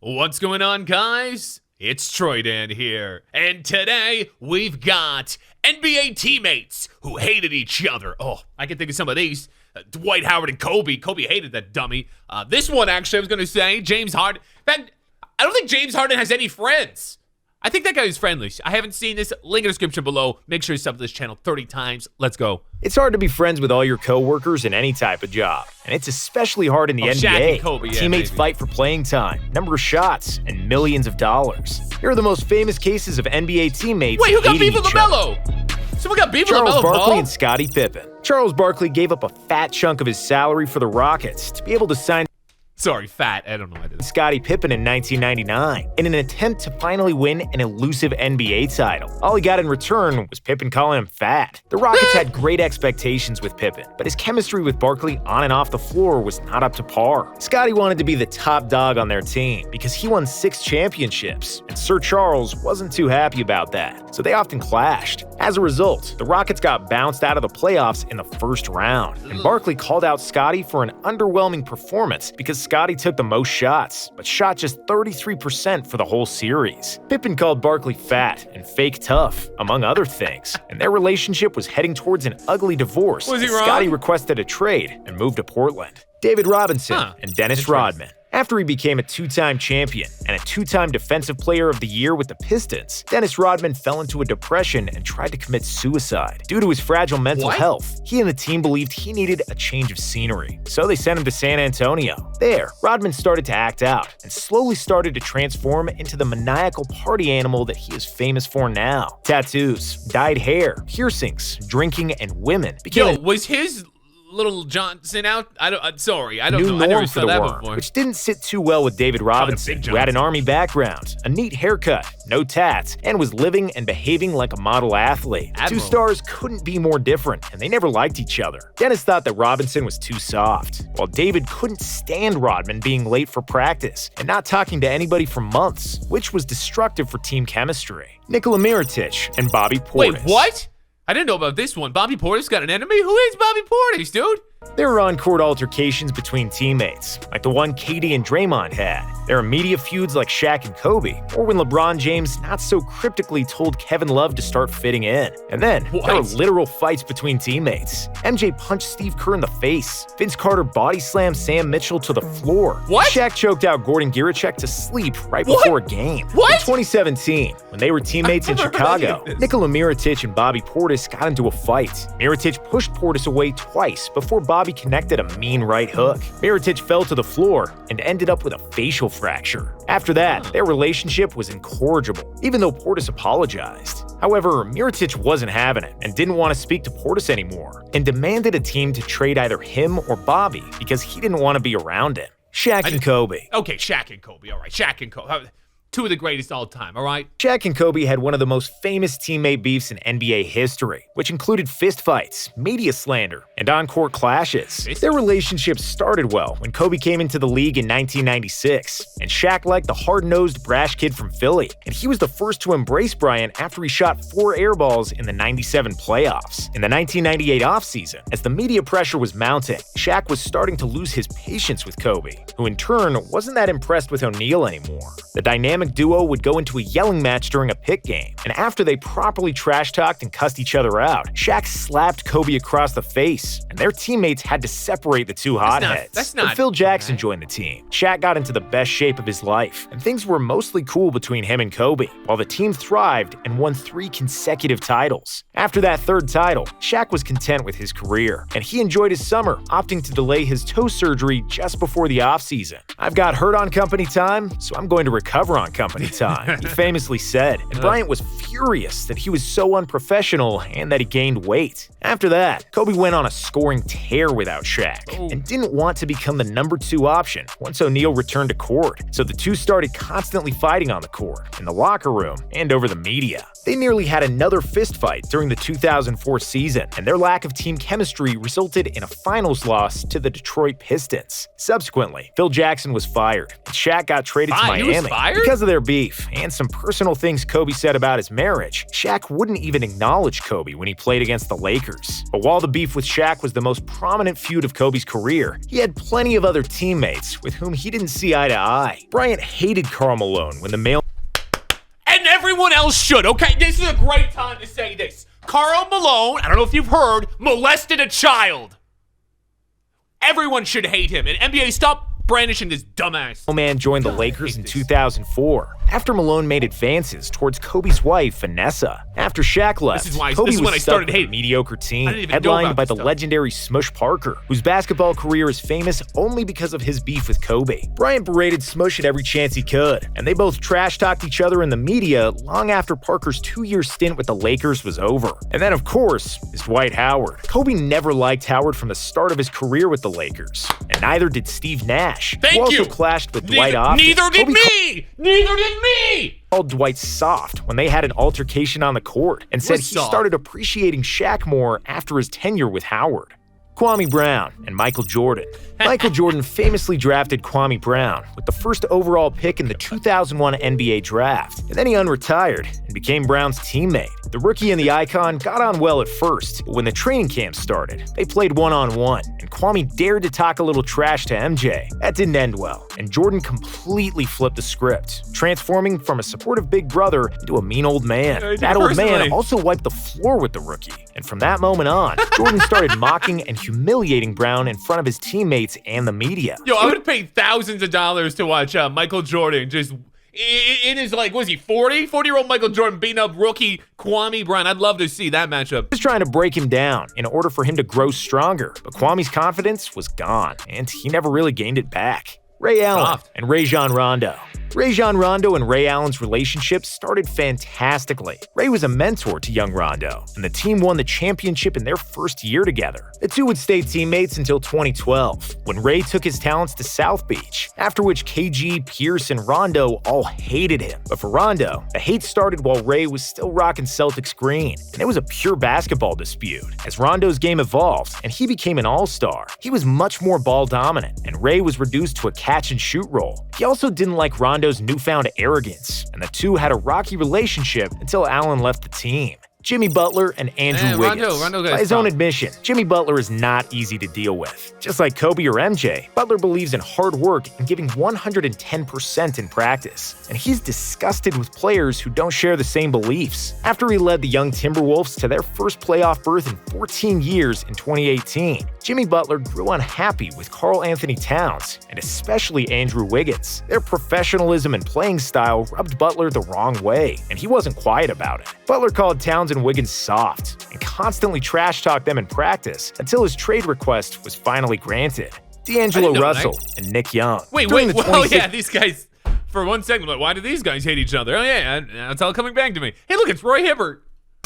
What's going on, guys? It's Troydan here, and today we've got NBA teammates who hated each other. Oh, I can think of some of these. Dwight Howard and Kobe. Kobe hated that dummy. This one, actually, I was going to say, James Harden. In fact, I don't think James Harden has any friends. I think that guy is friendly. I haven't seen this. Link in the description below. Make sure you sub to this channel 30 times. Let's go. It's hard to be friends with all your coworkers in any type of job, and it's especially hard in the NBA. Shaq and Kobe, yeah, teammates maybe. fight for playing time, number of shots, and millions of dollars. Here are the most famous cases of NBA teammates. Wait, who got hating beef with each other. LaMelo? Someone got beef with Charles LaMelo, Barkley Paul? and Scotty Pippen. Charles Barkley gave up a fat chunk of his salary for the Rockets to be able to sign Sorry, fat. I don't know what it is. Scotty Pippen in 1999 in an attempt to finally win an elusive NBA title. All he got in return was Pippen calling him fat. The Rockets had great expectations with Pippen, but his chemistry with Barkley on and off the floor was not up to par. Scotty wanted to be the top dog on their team because he won 6 championships, and Sir Charles wasn't too happy about that, so they often clashed. As a result, the Rockets got bounced out of the playoffs in the first round, and Barkley called out Scotty for an underwhelming performance because Scotty took the most shots, but shot just 33% for the whole series. Pippen called Barkley fat and fake tough, among other things, and their relationship was heading towards an ugly divorce. Was he as wrong? Scotty requested a trade and moved to Portland. David Robinson and Dennis Interesting. Rodman. After he became a 2-time champion and a 2-time Defensive Player of the Year with the Pistons, Dennis Rodman fell into a depression and tried to commit suicide. Due to his fragile mental health, he and the team believed he needed a change of scenery, so they sent him to San Antonio. There, Rodman started to act out and slowly started to transform into the maniacal party animal that he is famous for now. Tattoos, dyed hair, piercings, drinking, and women became Yo, was his Little Johnson out? Sorry, I don't new know. I never norm for saw the that Worm, before. which didn't sit too well with David Robinson, Big who had an Johnson. Army background, a neat haircut, no tats, and was living and behaving like a model athlete. The two Admiral. stars couldn't be more different, and they never liked each other. Dennis thought that Robinson was too soft, while David couldn't stand Rodman being late for practice and not talking to anybody for months, which was destructive for team chemistry. Nikola Mirotic and Bobby Portis. Wait, what? I didn't know about this one. Bobby Portis got an enemy? Who is Bobby Portis, dude? There are on-court altercations between teammates, like the one Katie and Draymond had. There are media feuds like Shaq and Kobe, or when LeBron James not so cryptically told Kevin Love to start fitting in. And then, there are literal fights between teammates. MJ punched Steve Kerr in the face. Vince Carter body slammed Sam Mitchell to the floor. What? Shaq choked out Gordon Giricek to sleep right What? before a game. What? In 2017, when they were teammates in I remember any Chicago, of this. Nikola Mirotic and Bobby Portis got into a fight. Mirotic pushed Portis away twice before Bobby connected a mean right hook. Mirotic fell to the floor and ended up with a facial fracture. After that, their relationship was incorrigible, even though Portis apologized. However, Mirotic wasn't having it and didn't want to speak to Portis anymore, and demanded a team to trade either him or Bobby because he didn't want to be around him. Shaq and Kobe. Okay, Shaq and Kobe. All right, Shaq and Kobe. Two of the greatest all time, all right? Shaq and Kobe had one of the most famous teammate beefs in NBA history, which included fistfights, media slander, and on-court clashes. Their relationship started well when Kobe came into the league in 1996, and Shaq liked the hard-nosed, brash kid from Philly, and he was the first to embrace Bryant after he shot 4 air balls in the 97 playoffs. In the 1998 offseason, as the media pressure was mounting, Shaq was starting to lose his patience with Kobe, who in turn wasn't that impressed with O'Neal anymore. The dynamic duo would go into a yelling match during a pick game, and after they properly trash-talked and cussed each other out, Shaq slapped Kobe across the face, and their teammates had to separate the two hotheads. That's not But Phil Jackson joined the team. Shaq got into the best shape of his life, and things were mostly cool between him and Kobe, while the team thrived and won 3 consecutive titles. After that 3rd title, Shaq was content with his career, and he enjoyed his summer, opting to delay his toe surgery just before the offseason. "I've got hurt on company time, so I'm going to recover on company time," he famously said, and Bryant was furious that he was so unprofessional and that he gained weight. After that, Kobe went on a scoring tear without Shaq and didn't want to become the number 2 option once O'Neal returned to court, so the two started constantly fighting on the court, in the locker room, and over the media. They nearly had another fistfight during the 2004 season, and their lack of team chemistry resulted in a finals loss to the Detroit Pistons. Subsequently, Phil Jackson was fired, and Shaq got traded to He was Miami fired? because of their beef and some personal things Kobe said about his marriage, Shaq wouldn't even acknowledge Kobe when he played against the Lakers. But while the beef with Shaq was the most prominent feud of Kobe's career, he had plenty of other teammates with whom he didn't see eye to eye. Bryant hated Karl Malone when the male And everyone else should, okay? This is a great time to say this. Karl Malone, I don't know if you've heard, molested a child. Everyone should hate him. And NBA, stop brandishing this dumbass. man joined the Lakers in 2004 after Malone made advances towards Kobe's wife, Vanessa. After Shaq left, Kobe this is when I was started stuck with a hating. mediocre team, I didn't even know headlined about by this the stuff. legendary Smush Parker, whose basketball career is famous only because of his beef with Kobe. Bryant berated Smush at every chance he could, and they both trash-talked each other in the media long after Parker's 2-year stint with the Lakers was over. And then, of course, is Dwight Howard. Kobe never liked Howard from the start of his career with the Lakers, and neither did Steve Nash, Thank who also you. clashed with Dwight often. Neither did Kobe me! Neither did me! Called Dwight soft when they had an altercation on the court and said What's he soft? started appreciating Shaq more after his tenure with Howard. Kwame Brown and Michael Jordan. Michael Jordan famously drafted Kwame Brown with the first overall pick in the 2001 NBA draft, and then he unretired and became Brown's teammate. The rookie and the icon got on well at first, but when the training camp started, they played one-on-one, and Kwame dared to talk a little trash to MJ. That didn't end well, and Jordan completely flipped the script, transforming from a supportive big brother into a mean old man. That old man also wiped the floor with the rookie, and from that moment on, Jordan started mocking and humiliating Brown in front of his teammates and the media. Yo, I would pay thousands of dollars to watch Michael Jordan just in his, like, was he 40? 40-year-old Michael Jordan beating up rookie Kwame Brown. I'd love to see that matchup. He was trying to break him down in order for him to grow stronger, but Kwame's confidence was gone, and he never really gained it back. Ray Allen and Rajon Rondo. Rajon Rondo and Ray Allen's relationship started fantastically. Ray was a mentor to young Rondo, and the team won the championship in their first year together. The two would stay teammates until 2012, when Ray took his talents to South Beach, after which KG, Pierce, and Rondo all hated him. But for Rondo, the hate started while Ray was still rocking Celtics green, and it was a pure basketball dispute. As Rondo's game evolved and he became an all-star, he was much more ball dominant, and Ray was reduced to a catch-and-shoot role. He also didn't like Rondo's newfound arrogance, and the two had a rocky relationship until Allen left the team. Jimmy Butler and Andrew Wiggins. Rondo By his own admission, Jimmy Butler is not easy to deal with. Just like Kobe or MJ, Butler believes in hard work and giving 110% in practice, and he's disgusted with players who don't share the same beliefs. After he led the young Timberwolves to their first playoff berth in 14 years in 2018, Jimmy Butler grew unhappy with Karl Anthony Towns, and especially Andrew Wiggins. Their professionalism and playing style rubbed Butler the wrong way, and he wasn't quiet about it. Butler called Towns and Wiggins soft, and constantly trash-talked them in practice until his trade request was finally granted. D'Angelo Russell and Nick Young. Wait, well, yeah, these guys, for one second, like, why do these guys hate each other? Oh, yeah, it's all coming back to me. Hey, look, it's Roy Hibbert.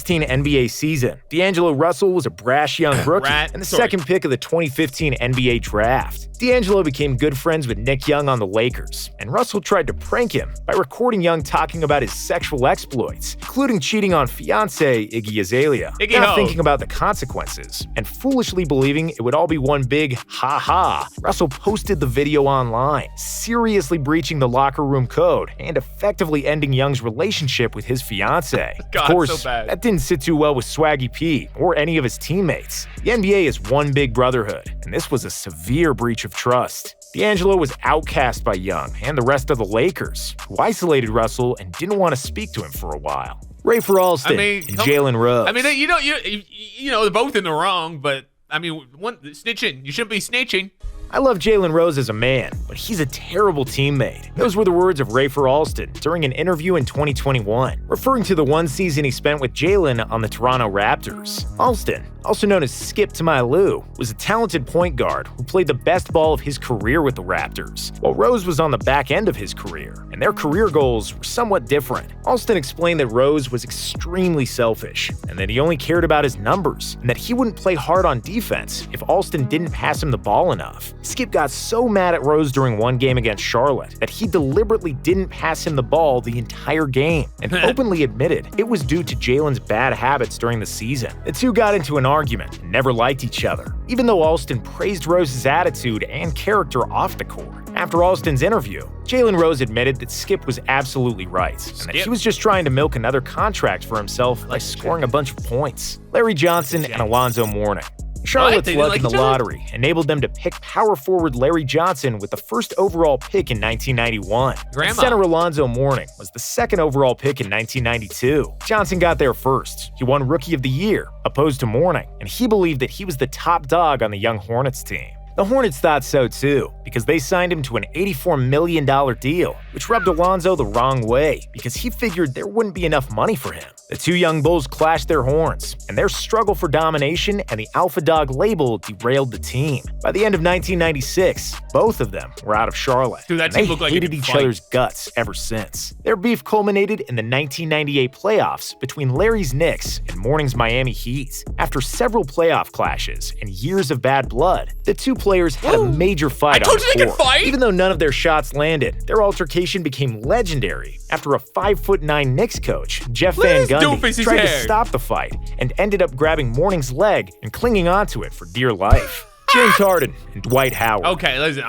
NBA season. D'Angelo Russell was a brash young rookie and the second pick of the 2015 NBA draft. D'Angelo became good friends with Nick Young on the Lakers, and Russell tried to prank him by recording Young talking about his sexual exploits, including cheating on fiancée Iggy Azalea, not thinking about the consequences, and foolishly believing it would all be one big ha-ha. Russell posted the video online, seriously breaching the locker room code and effectively ending Young's relationship with his fiancée. Of course, that didn't sit too well with Swaggy P or any of his teammates. The NBA is one big brotherhood, and this was a severe breach of trust. D'Angelo was outcast by Young and the rest of the Lakers, who isolated Russell and didn't want to speak to him for a while. Rafer Alston and Jalen Rose. I mean, you know, they're both in the wrong, but I mean, snitching. You shouldn't be snitching. I love Jalen Rose as a man, but he's a terrible teammate. Those were the words of Rafer Alston during an interview in 2021, referring to the one season he spent with Jalen on the Toronto Raptors. Alston, also known as Skip to My Lou, was a talented point guard who played the best ball of his career with the Raptors, while Rose was on the back end of his career, and their career goals were somewhat different. Alston explained that Rose was extremely selfish, and that he only cared about his numbers, and that he wouldn't play hard on defense if Alston didn't pass him the ball enough. Skip got so mad at Rose during one game against Charlotte that he deliberately didn't pass him the ball the entire game and openly admitted it was due to Jalen's bad habits during the season. The two got into an argument and never liked each other, even though Alston praised Rose's attitude and character off the court. After Alston's interview, Jalen Rose admitted that Skip was absolutely right and that he was just trying to milk another contract for himself by scoring a bunch of points. Larry Johnson and Alonzo Mourning. Charlotte's luck in the lottery enabled them to pick power forward Larry Johnson with the first overall pick in 1991. Center Alonzo Mourning was the second overall pick in 1992. Johnson got there first. He won Rookie of the Year, opposed to Mourning, and he believed that he was the top dog on the young Hornets team. The Hornets thought so too, because they signed him to an $84 million deal, which rubbed Alonzo the wrong way because he figured there wouldn't be enough money for him. The two young bulls clashed their horns, and their struggle for domination and the alpha dog label derailed the team. By the end of 1996, both of them were out of Charlotte. Dude, that team looked like hated each other's guts ever since. Their beef culminated in the 1998 playoffs between Larry's Knicks and Mourning's Miami Heat. After several playoff clashes and years of bad blood, the two players had a major fight on the court. Even though none of their shots landed, their altercation became legendary after a 5'9" Knicks coach, Jeff Van Gundy, tried to stop the fight and ended up grabbing Mourning's leg and clinging onto it for dear life. James Harden and Dwight Howard. Okay, listen.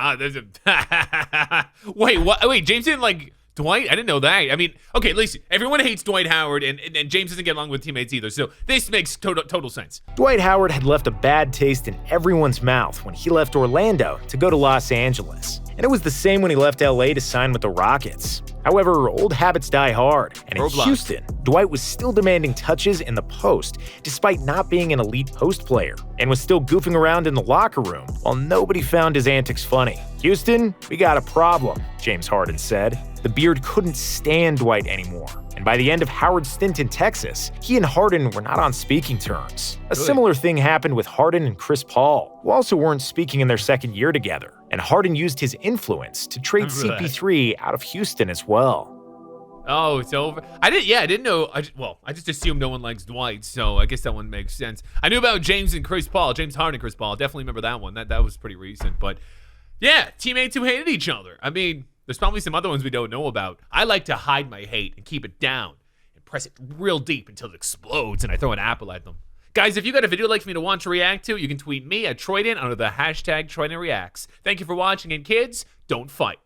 Wait, what? Wait, James didn't like Dwight? I didn't know that. I mean, okay, listen, everyone hates Dwight Howard, and James doesn't get along with teammates either, so this makes total sense. Dwight Howard had left a bad taste in everyone's mouth when he left Orlando to go to Los Angeles. And it was the same when he left LA to sign with the Rockets. However, old habits die hard, and in Houston, Dwight was still demanding touches in the post despite not being an elite post player, and was still goofing around in the locker room while nobody found his antics funny. "Houston, we got a problem," James Harden said. The Beard couldn't stand Dwight anymore, and by the end of Howard's stint in Texas, he and Harden were not on speaking terms. A similar thing happened with Harden and Chris Paul, who also weren't speaking in their second year together, and Harden used his influence to trade CP3 out of Houston as well. Oh, it's over. I didn't know. I just assumed no one likes Dwight, so I guess that one makes sense. I knew about James and Chris Paul, James Harden and Chris Paul. Definitely remember that one. That was pretty recent, but yeah, teammates who hated each other. I mean, there's probably some other ones we don't know about. I like to hide my hate and keep it down and press it real deep until it explodes and I throw an apple at them. Guys, if you got a video you'd like for me to want to react to, you can tweet me at Troydan under the hashtag TroydanReacts. Thank you for watching, and kids, don't fight.